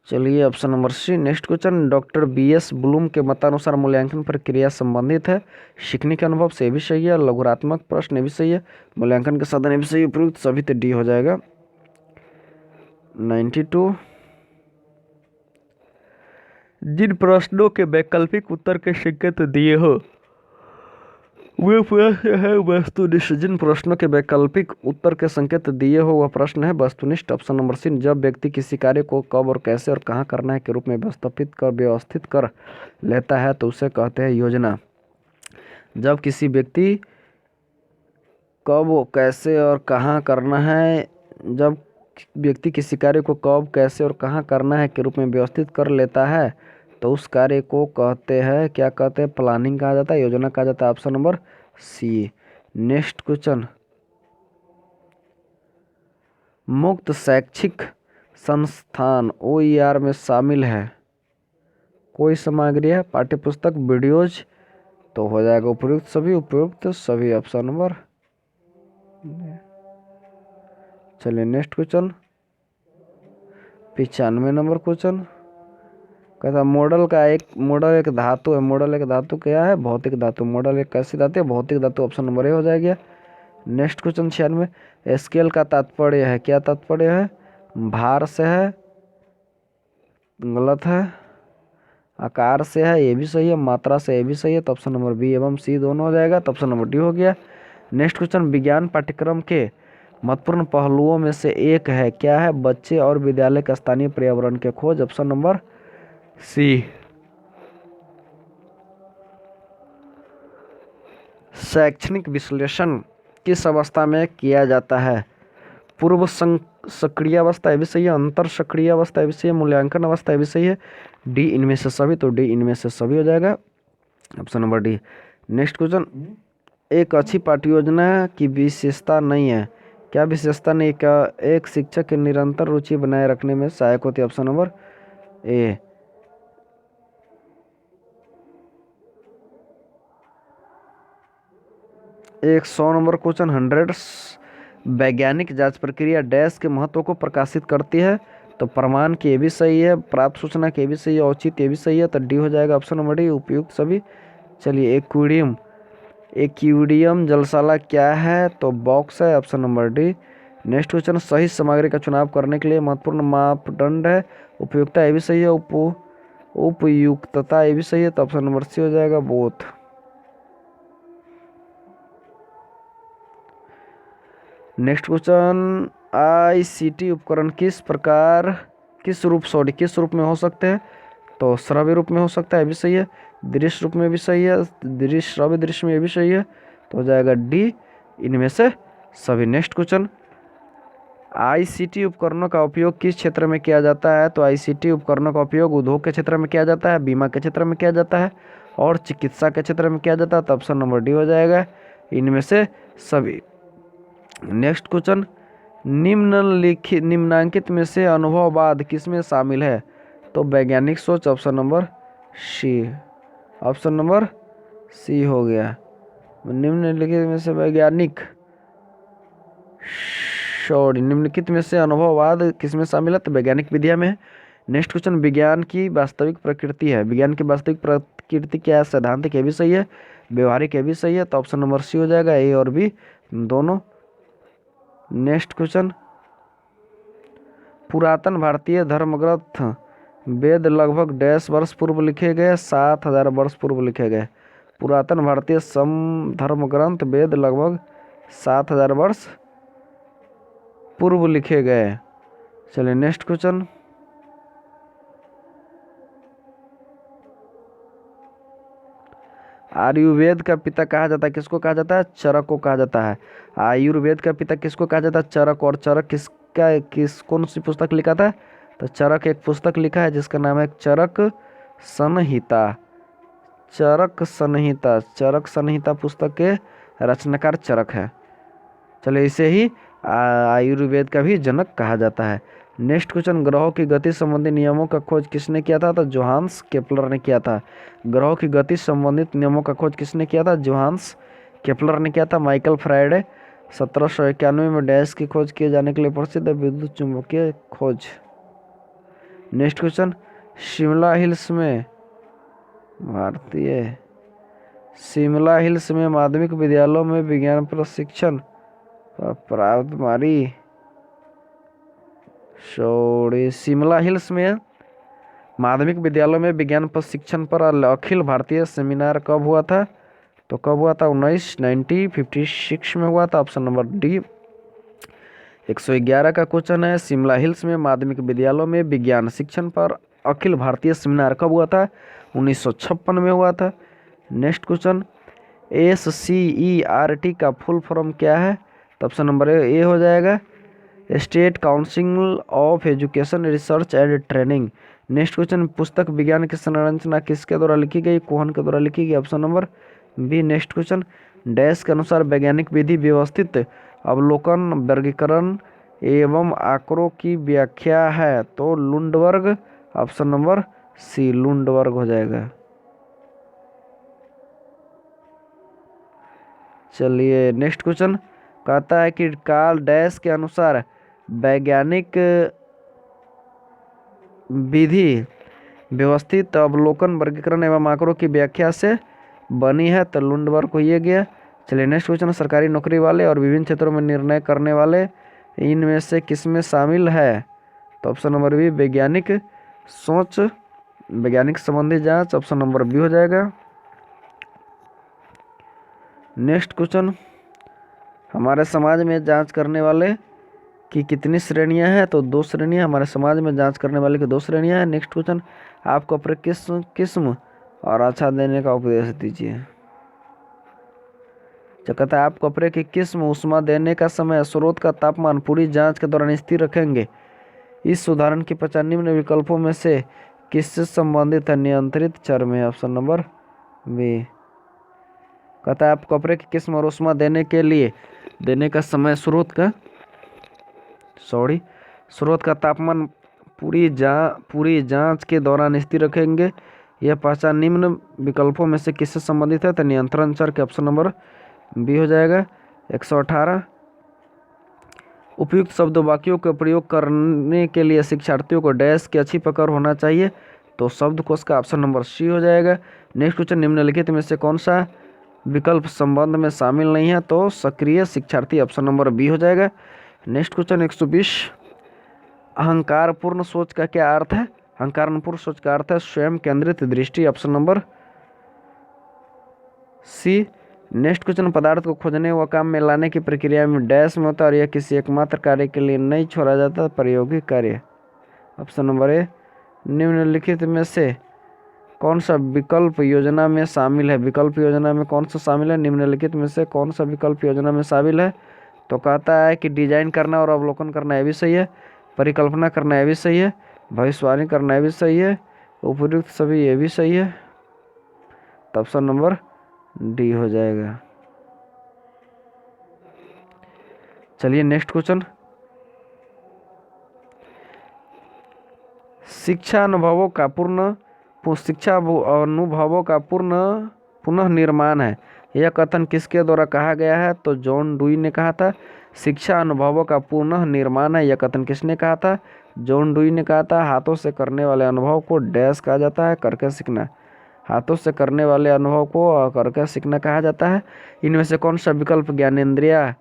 चलिए option number C. Next question, doctor BS Bloom के मतानुसार मूल्यांकन प्रक्रिया संबंधित है सीखने के अनुभव से, भी सही है, लघुरात्मक प्रश्न भी सही है, मूल्यांकन के साधन भी सही, उपयुक्त सभी तो डी हो जाएगा। 92, जिन प्रश्नों के वैकल्पिक उत्तर के संकेत दिए हो वह प्रश्न है वस्तुनिष्ठ, जिन प्रश्नों के वैकल्पिक उत्तर के संकेत दिए हो वह प्रश्न है वस्तुनिष्ठ, ऑप्शन नंबर सी। जब व्यक्ति किसी कार्य को कब और कैसे और कहाँ करना है के रूप में व्यवस्थित कर लेता है तो उसे कहते हैं योजना। जब किसी व्यक्ति कब, कैसे और कहाँ करना है, जब व्यक्ति किसी कार्य को कब, कैसे और कहाँ करना है के रूप में व्यवस्थित कर लेता है तो उस कार्य को कहते हैं, क्या कहते हैं? प्लानिंग कहा जाता है, योजना कहा जाता है, option number C. Next question, मुक्त शैक्षिक संस्थान OER में शामिल है कोई सामग्री है, पाठ्यपुस्तक, वीडियोज, तो हो जाएगा उपयुक्त सभी, ऑप्शन नंबर। चलिए नेक्स्ट क्वेश्चन, 95 नंबर क्वेश्चन, कहता मॉडल एक धातु है, मॉडल एक धातु क्या है? भौतिक धातु। मॉडल एक कैसी धातु है? भौतिक धातु, ऑप्शन नंबर ए हो जाएगा। नेक्स्ट क्वेश्चन 96, स्केल का तात्पर्य है, क्या तात्पर्य है? भार से है, गलत है, आकार से है, ये भी सही है, मात्रा से, ये भी सही है, तो ऑप्शन नंबर बी एवं सी दोनों हो जाएगा, तो ऑप्शन नंबर डी हो गया। नेक्स्ट क्वेश्चन, विज्ञान पाठ्यक्रम के महत्वपूर्ण पहलुओं में से एक है, क्या है? बच्चे और विद्यालय के स्थानीय पर्यावरण के खोज, ऑप्शन नंबर सी। शैक्षणिक विश्लेषण किस अवस्था में किया जाता है? पूर्व सक्रिय अवस्था, ये भी सही है, अंतर सक्रिय अवस्था, ये भी सही है, मूल्यांकन अवस्था, ये भी सही है, डी इनमें से सभी, तो डी इनमें से सभी हो जाएगा, option number D. Next question, एक अच्छी पाठ्य योजना की विशेषता नहीं है, क्या विशेषता नहीं? क्या एक शिक्षक की निरंतर रुचि बनाए रखने में सहायक होती है, ऑप्शन नंबर ए। एक 100 नंबर क्वेश्चन, 100, वैज्ञानिक जांच प्रक्रिया डैश के महत्व को प्रकाशित करती है, तो प्रमाण की ये भी सही है, प्राप्त सूचना की ये भी सही है, औचित्य ये भी सही है, तो डी हो जाएगा, ऑप्शन नंबर डी, उपयुक्त सभी। चलिए एक्वेरियम जलशाला क्या है? तो बॉक्स है, option number D. Next question, सही सामग्री का चुनाव करने के लिए महत्वपूर्ण मापदंड है उपयुक्तता, ये भी सही है। उपयुक्तता, ये भी सही है, तो ऑप्शन नंबर सी हो जाएगा, बोथ। नेक्स्ट क्वेश्चन, आईसीटी उपकरण किस रूप में हो सकते हैं? तो श्रव्य रूप में हो सकता है, ये भी सही है। दृश्य रूप में भी सही है, श्रव्य दृश्य में ये भी सही है, तो हो जाएगा डी, इनमें से सभी। नेक्स्ट क्वेश्चन, आईसीटी उपकरणों का उपयोग किस क्षेत्र में किया जाता है? तो आईसीटी उपकरणों का उपयोग उद्योग के क्षेत्र में किया जाता है, बीमा के क्षेत्र में किया जाता है और चिकित्सा के क्षेत्र में किया जाता है, तो ऑप्शन नंबर डी हो जाएगा, इनमें से सभी। नेक्स्ट क्वेश्चन, निम्नांकित में से अनुभववाद किसमें शामिल है? तो वैज्ञानिक सोच, option number C. Option number C हो गया। निम्नलिखित में से निम्नलिखित में से अनुभववाद किसमें शामिल है? तो वैज्ञानिक विधिया में है। नेक्स्ट क्वेश्चन, विज्ञान की वास्तविक प्रकृति है, विज्ञान की वास्तविक प्रकृति क्या है? सैद्धांतिक, ये भी सही है, व्यवहारिक, ये भी सही है, तो ऑप्शन नंबर सी हो जाएगा, ए और बी दोनों। नेक्स्ट क्वेश्चन, पुरातन भारतीय धर्मग्रंथ वेद लगभग डैश वर्ष पूर्व लिखे गए? 7000 वर्ष पूर्व लिखे गए। पुरातन भारतीय धर्म ग्रंथ वेद लगभग 7000 वर्ष पूर्व लिखे गए। चलिए नेक्स्ट क्वेश्चन, आयुर्वेद का पिता कहा जाता है, किसको कहा जाता है? चरक को कहा जाता है। आयुर्वेद का पिता किसको कहा जाता है? चरक। और चरक कौन सी पुस्तक लिखा था? तो चरक एक पुस्तक लिखा है जिसका नाम है चरक संहिता। चरक संहिता पुस्तक के रचनाकार चरक है। चलिए इसे ही आयुर्वेद का भी जनक कहा जाता है। नेक्स्ट क्वेश्चन, ग्रहों की गति संबंधी नियमों का खोज किसने किया था? तो जोहान्स केपलर ने किया था। ग्रहों की गति संबंधित नियमों का खोज किसने किया था? जोहान्स केपलर ने किया था। माइकल फैराडे 1791 में डैश की खोज किए जाने के लिए प्रसिद्ध विद्युत चुंबकीय खोज। नेक्स्ट क्वेश्चन, शिमला हिल्स में माध्यमिक विद्यालयों में विज्ञान प्रशिक्षण प्राप्त शिमला हिल्स में माध्यमिक विद्यालयों में विज्ञान प्रशिक्षण पर अखिल भारतीय सेमिनार कब हुआ था? तो कब हुआ था? 1956 में हुआ था, ऑप्शन नंबर डी। 111 का क्वेश्चन है, शिमला हिल्स में माध्यमिक विद्यालयों में विज्ञान शिक्षण पर अखिल भारतीय सेमिनार कब हुआ था? 1956 में हुआ था। नेक्स्ट क्वेश्चन, SCERT का फुल फॉर्म क्या है? तो ऑप्शन नंबर ए हो जाएगा, state council of education research and training. Next question, पुस्तक विज्ञान की संरचना किसके द्वारा लिखी गई? कोहन के द्वारा लिखी गई, option number B. Next question, dash के अनुसार वैज्ञानिक विधि व्यवस्थित अवलोकन, वर्गीकरण एवं आंकड़ों की व्याख्या है? तो Lundberg, option number C, Lundberg हो जाएगा। चलिए नेक्स्ट क्वेश्चन कहता है कि कार्ल डैश के अनुसार वैज्ञानिक विधि व्यवस्थित अवलोकन, वर्गीकरण एवं आंकड़ों की व्याख्या से बनी है, तो लुंडबर्ग को ये गया। चलिए नेक्स्ट क्वेश्चन, सरकारी नौकरी वाले और विभिन्न क्षेत्रों में निर्णय करने वाले इनमें से किसमें शामिल है? तो ऑप्शन नंबर बी, वैज्ञानिक सोच, वैज्ञानिक संबंधी जांच, ऑप्शन नंबर बी हो जाएगा। नेक्स्ट क्वेश्चन, हमारे समाज में जांच करने वाले की कितनी श्रेणियां हैं? तो 2 श्रेणियां हमारे समाज में जांच करने वाले की 2 श्रेणियां हैं। नेक्स्ट क्वेश्चन, आपको अपने किस्म और अच्छा देने का उपदेश दीजिए। जो कहता है आप कपड़े की किस्म, ऊष्मा देने का समय, स्रोत का तापमान पूरी जांच के दौरान स्थिर रखेंगे। इस उदाहरण की पहचान निम्न विकल्पों में से किससे संबंधित है? नियंत्रित चर में, ऑप्शन नंबर बी। कहता है आप कपड़े की किस्म और ऊष्मा देने का समय, स्रोत का तापमान पूरी जांच के दौरान स्थिर रखेंगे। यह पहचान निम्न विकल्पों में से किससे संबंधित है? तो नियंत्रण चर के, ऑप्शन नंबर बी हो जाएगा। 118, उपयुक्त शब्द वाक्यों का प्रयोग करने के लिए शिक्षार्थियों को डैश की अच्छी पकड़ होना चाहिए, तो शब्दकोश का ऑप्शन नंबर सी हो जाएगा। नेक्स्ट क्वेश्चन, निम्नलिखित में से कौन सा विकल्प संबंध में शामिल नहीं है तो सक्रिय शिक्षार्थी, ऑप्शन नंबर बी हो जाएगा। नेक्स्ट क्वेश्चन 120, अहंकारपूर्ण सोच का क्या अर्थ है? अहंकारपूर्ण सोच का अर्थ है स्वयं केंद्रित दृष्टि, option number C. Next question, पदार्थ को खोजने व काम में लाने की प्रक्रिया में डैश में होता है और यह किसी एकमात्र कार्य के लिए नहीं छोड़ा जाता, प्रायोगिक कार्य, ऑप्शन नंबर ए। निम्नलिखित में से कौन सा विकल्प योजना में शामिल है? विकल्प योजना में कौन सा शामिल है? निम्नलिखित में से कौन सा विकल्प योजना में शामिल है? तो कहता है कि डिजाइन करना और अवलोकन करना, यह भी सही है। परिकल्पना करना, यह भी सही है। भविष्यवाणी करना, यह भी सही है। उपयुक्त सभी, ये भी सही है। तो ऑप्शन नंबर डी हो जाएगा। चलिए नेक्स्ट क्वेश्चन, शिक्षा अनुभवों का पुनः निर्माण है, यह कथन किसके द्वारा कहा गया है? तो जॉन डुई ने कहा था। शिक्षा अनुभवों का पुनः निर्माण है, यह कथन किसने कहा था? जॉन डुई ने कहा था। हाथों से करने वाले अनुभव को डैश कहा जाता है, करके सीखना। हाथों से करने वाले अनुभव को करके सीखना कहा जाता है। इनमें से कौन सा विकल्प ज्ञानेंद्रिय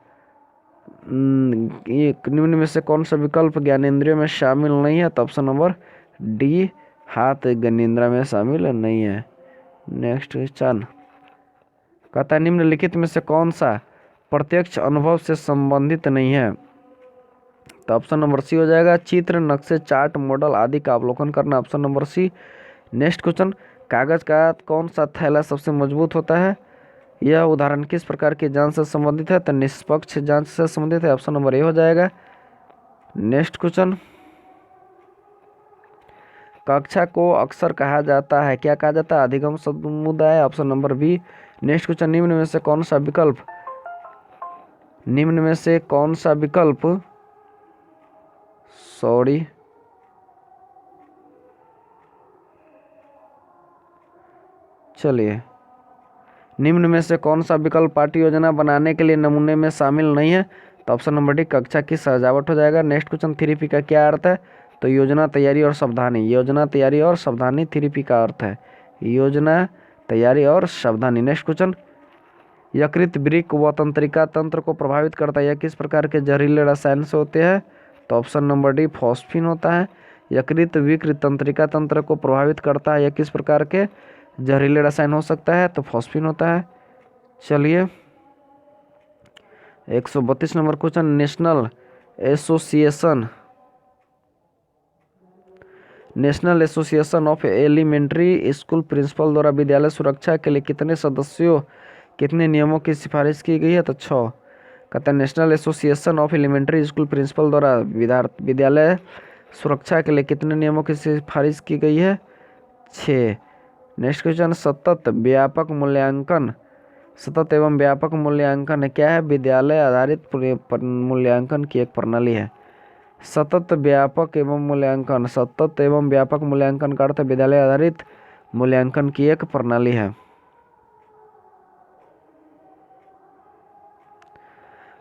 निम्न में से कौन सा विकल्प ज्ञानेंद्रियों में शामिल नहीं है? तो ऑप्शन नंबर डी, हाथ ज्ञानेंद्रिय में शामिल नहीं है। नेक्स्ट क्वेश्चन, कहता है निम्नलिखित में से कौन सा प्रत्यक्ष अनुभव से संबंधित नहीं है? तो ऑप्शन नंबर सी हो जाएगा। चित्र, नक्शे, चार्ट, मॉडल आदि का अवलोकन करना, option number C. Next question, कागज का कौन सा थैला सबसे मजबूत होता है? यह उदाहरण किस प्रकार की जांच से संबंधित है? तो निष्पक्ष जांच से संबंधित है, ऑप्शन नंबर ए हो जाएगा। नेक्स्ट क्वेश्चन, कक्षा को अक्सर कहा जाता है, क्या कहा जाता है? अधिगम समुदाय, option number B. Next question, निम्न में से कौन सा विकल्प चलिए, निम्न में से कौन सा विकल्प पाठ्य योजना बनाने के लिए नमूने में शामिल नहीं है? तो ऑप्शन नंबर डी, कक्षा की सजावट हो जाएगा। नेक्स्ट क्वेश्चन, 3P का क्या अर्थ है? तो योजना, तैयारी और सावधानी। योजना, तैयारी और सावधानी 3P का अर्थ है। योजना, तैयारी और सावधानी। नेक्स्ट क्वेश्चन, यकृत, वृक्क व तंत्रिका तंत्र को प्रभावित करता है, यह किस प्रकार के जहरीले रसायन से होते हैं? तो ऑप्शन नंबर डी, फॉस्फिन होता है। यकृत, वृक्क, तंत्रिका तंत्र को प्रभावित करता है, यह किस प्रकार के जहरीले रसायन हो सकता है? तो फॉस्फिन होता है। चलिए 132 number question, national association of elementary school principal द्वारा विद्यालय सुरक्षा के लिए कितने नियमों की सिफारिश की गई है? तो 6। कहता है national association of elementary school principal द्वारा विद्यालय सुरक्षा के लिए कितने नियमों की सिफारिश की गई है? 6। नेक्स्ट क्वेश्चन, सतत एवं व्यापक मूल्यांकन क्या है? विद्यालय आधारित मूल्यांकन की एक प्रणाली है। सतत एवं व्यापक मूल्यांकन का अर्थ विद्यालय आधारित मूल्यांकन की एक प्रणाली है।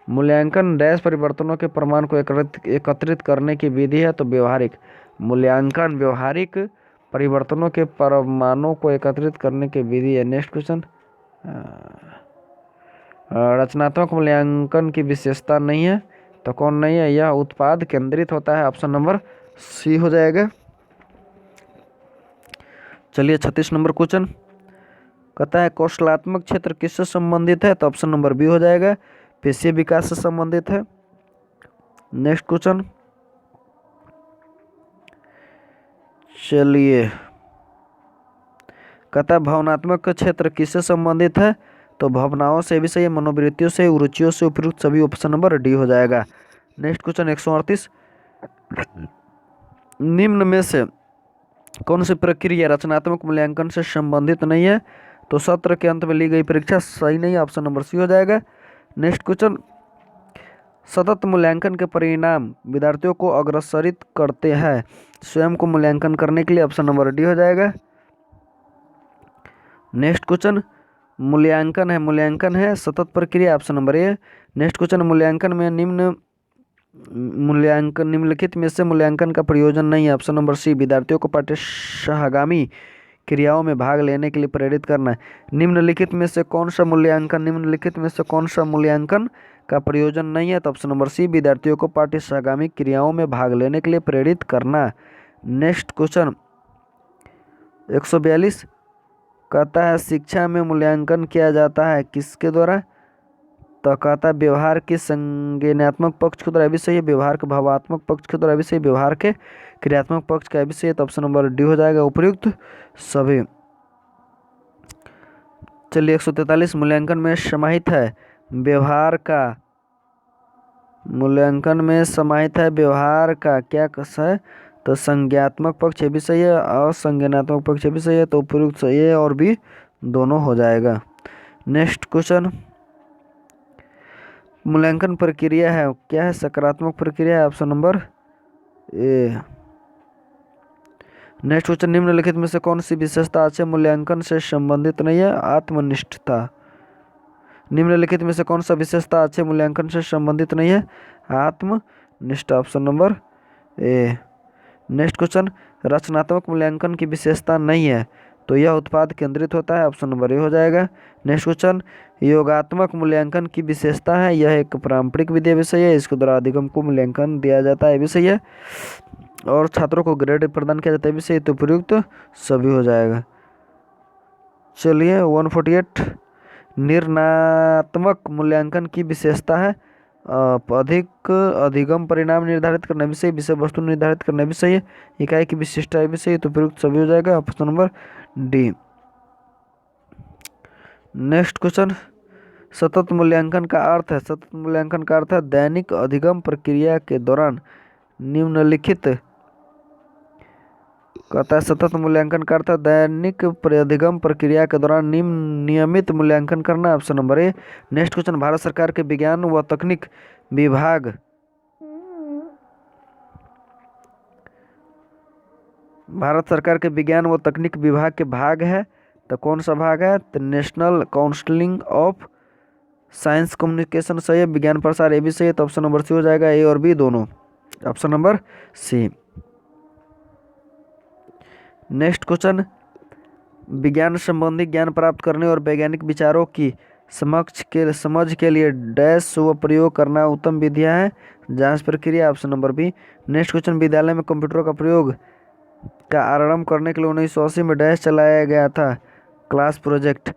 मूल्यांकन डैश परिवर्तनों के प्रमाण को एकत्रित करने की विधि है, तो व्यवहारिक मूल्यांकन व्यवहारिक परिवर्तनों के परमाणु को एकत्रित करने की विधि है। नेक्स्ट क्वेश्चन, रचनात्मक मूल्यांकन की विशेषता नहीं है, तो कौन नहीं है? यह उत्पाद केंद्रित होता है, ऑप्शन नंबर सी हो जाएगा। चलिए 36 नंबर क्वेश्चन, कहता है कौशलात्मक क्षेत्र किससे संबंधित है? तो ऑप्शन नंबर बी हो जाएगा, पेशीय विकास से संबंधित है। नेक्स्ट क्वेश्चन, चलिए कहता है भावनात्मक क्षेत्र किससे संबंधित है? तो भावनाओं से भी सही है, मनोवृत्तियों से, रुचियों से, उपयुक्त सभी, ऑप्शन नंबर डी हो जाएगा। नेक्स्ट क्वेश्चन 138, निम्न में से कौन सी प्रक्रिया रचनात्मक मूल्यांकन से संबंधित नहीं है? तो सत्र के अंत में ली गई परीक्षा सही नहीं है, ऑप्शन नंबर सी हो जाएगा। नेक्स्ट क्वेश्चन, सतत मूल्यांकन के परिणाम विद्यार्थियों को अग्रसरित करते हैं, स्वयं को मूल्यांकन करने के लिए, ऑप्शन नंबर डी हो जाएगा। नेक्स्ट क्वेश्चन, मूल्यांकन है सतत प्रक्रिया, option number A. Next question, मूल्यांकन में निम्नलिखित में से मूल्यांकन का प्रयोजन नहीं है, ऑप्शन नंबर सी। विद्यार्थियों को पाठ्यक्रमागामी क्रियाओं में भाग लेने के लिए प्रेरित करना। निम्नलिखित में से कौन सा मूल्यांकन का प्रयोजन नहीं है? तो ऑप्शन नंबर सी, विद्यार्थियों को पाठ्यक्रम क्रियाओं में भाग लेने के लिए प्रेरित करना। नेक्स्ट क्वेश्चन 142 कहता है शिक्षा में मूल्यांकन किया जाता है किसके द्वारा? तो कहता है व्यवहार के संज्ञानात्मक पक्ष के द्वारा, भी सही है। व्यवहार के भावात्मक पक्ष के द्वारा, भी सही। व्यवहार के क्रियात्मक पक्ष का भी सही है। तो ऑप्शन नंबर डी हो जाएगा उपयुक्त सभी। चलिए 143 मूल्यांकन में समाहित है व्यवहार का, मूल्यांकन में समाहित है व्यवहार का क्या कस है? तो संज्ञात्मक पक्ष भी सही है और संज्ञानात्मक पक्ष भी सही है। तो उपयुक्त सही है और भी दोनों हो जाएगा। नेक्स्ट क्वेश्चन मूल्यांकन प्रक्रिया है क्या है? सकारात्मक प्रक्रिया है, option number A. Next question निम्नलिखित में से कौन सी विशेषता अच्छे मूल्यांकन से संबंधित नहीं है? आत्मनिष्ठता। निम्नलिखित में से कौन सा विशेषता अच्छे मूल्यांकन से संबंधित नहीं है? आत्मनिष्ठा, option number A. Next question रचनात्मक मूल्यांकन की विशेषता नहीं है तो यह उत्पाद केंद्रित होता है, ऑप्शन नंबर ए हो जाएगा। नेक्स्ट क्वेश्चन योगात्मक मूल्यांकन की विशेषता है, यह एक पारंपरिक विधि विषय है, इसके द्वारा अधिगम को मूल्यांकन दिया जाता है, विषय है। और छात्रों को ग्रेड प्रदान किया जाता है, विषय। तो उपयुक्त सभी हो जाएगा। चलिए 148 निर्णयात्मक मूल्यांकन की विशेषता है अधिगम परिणाम निर्धारित करना, विषय। विषय वस्तु निर्धारित करना, विषय। इकाई की विशिष्टता है, विषय। तो उपयुक्त सभी हो जाएगा, option number D. Next question सतत मूल्यांकन का अर्थ है, सतत मूल्यांकन का अर्थ है दैनिक अधिगम प्रक्रिया के दौरान निम्नलिखित, कहता है सतत मूल्यांकन का अर्थ है दैनिक अधिगम प्रक्रिया के दौरान नियमित मूल्यांकन करना, option number A. Next question Bharat सरकार के विज्ञान व तकनीक विभाग, भारत सरकार के विज्ञान व तकनीक विभाग के भाग है तो कौन सा भाग है? तो national council of science communication सही है। विज्ञान प्रसार ए भी सही है। तो ऑप्शन नंबर सी हो जाएगा, ए और बी दोनों, option number C. Next question विज्ञान संबंधी ज्ञान प्राप्त करने और वैज्ञानिक विचारों की समझ के लिए डैश व प्रयोग करना उत्तम विधियां है, जांच प्रक्रिया, option number B. Next question विद्यालय में कंप्यूटरों का प्रयोग का आरंभ करने के लिए 1980 में डैश चलाया गया था, क्लास प्रोजेक्ट।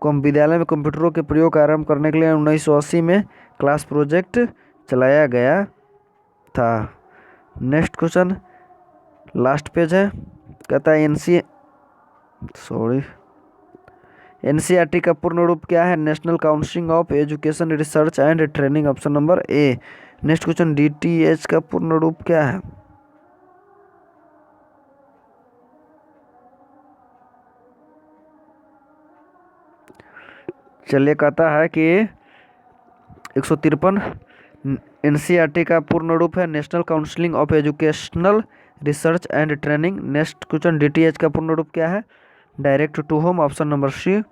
विद्यालय में कंप्यूटरों के प्रयोग का आरंभ करने के लिए 1980 में क्लास प्रोजेक्ट चलाया गया था। नेक्स्ट क्वेश्चन लास्ट पेज है, कहता है एनसीईआरटी का पूर्ण रूप क्या है? National council of education research and training, option number A. Next question DTH का पूर्ण रूप क्या है? चलिए कहता है कि 153 एनसीईआरटी का पूर्ण रूप है national council of educational research and training. Next question DTH का पूर्ण रूप क्या है? Direct to home, option number C.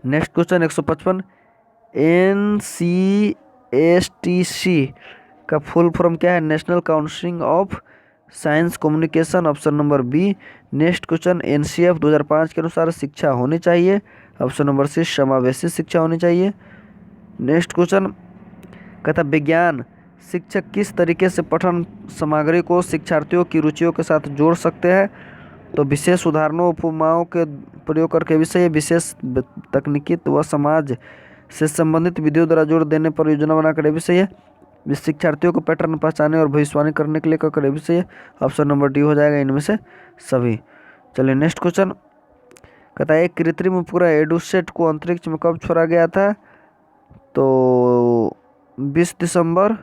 Next question 155 NCSTC का फुल फॉर्म क्या है? National council of science communication, option number B. Next question NCF 2005 के अनुसार शिक्षा होनी चाहिए, ऑप्शन नंबर सी समावेशी शिक्षा होनी चाहिए। नेक्स्ट क्वेश्चन कहता विज्ञान शिक्षक किस तरीके से पठन सामग्री को शिक्षार्थियों की रुचियों के साथ जोड़ सकते हैं? तो विशेष उदाहरणों उपमाओं के प्रयोग करके, विषय। विशेष तकनीकी व समाज से संबंधित विधियों द्वारा जोड़ देने पर योजना बनाकर, विषय। शिक्षार्थियों को पैटर्न पहचाने और भविष्यवाणी करने के लिए कर, विषय। ऑप्शन नंबर डी हो जाएगा इनमें से सभी। चलिए नेक्स्ट क्वेश्चन कहता है एक कृत्रिम उपग्रह एडुसेट को अंतरिक्ष में कब छोड़ा गया था? तो 20 दिसंबर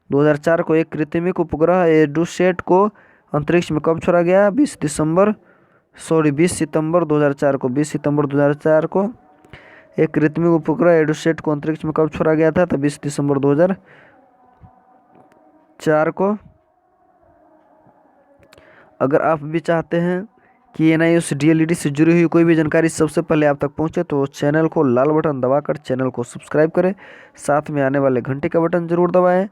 2004 को एक कृत्रिम उपग्रह एडुसेट को अंतरिक्ष में कब छोड़ा गया? 20 सितंबर 2004 को, 20 सितंबर 2004 को एक कृत्रिम उपग्रह एडुसेट को अंतरिक्ष में कब छोड़ा गया था? तो 20 दिसंबर 2004 को। अगर आप भी चाहते हैं कि एनआईओएस डीएलईडी से जुड़ी हुई कोई भी जानकारी सबसे पहले आप तक पहुंचे तो चैनल को लाल बटन दबाकर चैनल को सब्सक्राइब करें, साथ में आने वाले घंटे का बटन जरूर दबाएं,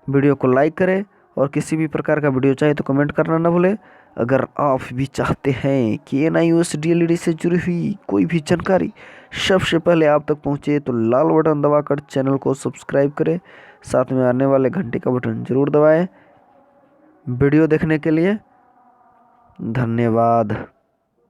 वीडियो को लाइक करें और किसी भी प्रकार का वीडियो चाहे तो कमेंट करना न भूलें। अगर आप भी चाहते हैं कि NIOSD LED से जुड़ी हुई कोई भी जानकारी सबसे पहले आप तक पहुंचे तो लाल बटन दबाकर चैनल को सब्सक्राइब करें, साथ में आने वाले घंटे का बटन जरूर दबाएं। वीडियो देखने के लिए धन्यवाद।